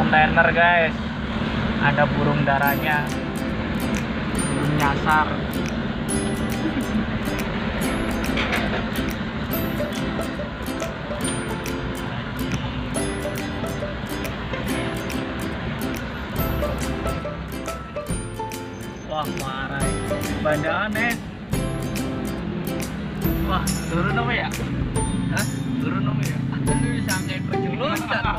kontainer guys, ada burung darahnya, burung nyasar. Wah parah, bandaan wah turun apa ya? Hah? Turun apa ya? Aduh sampai perjulutan.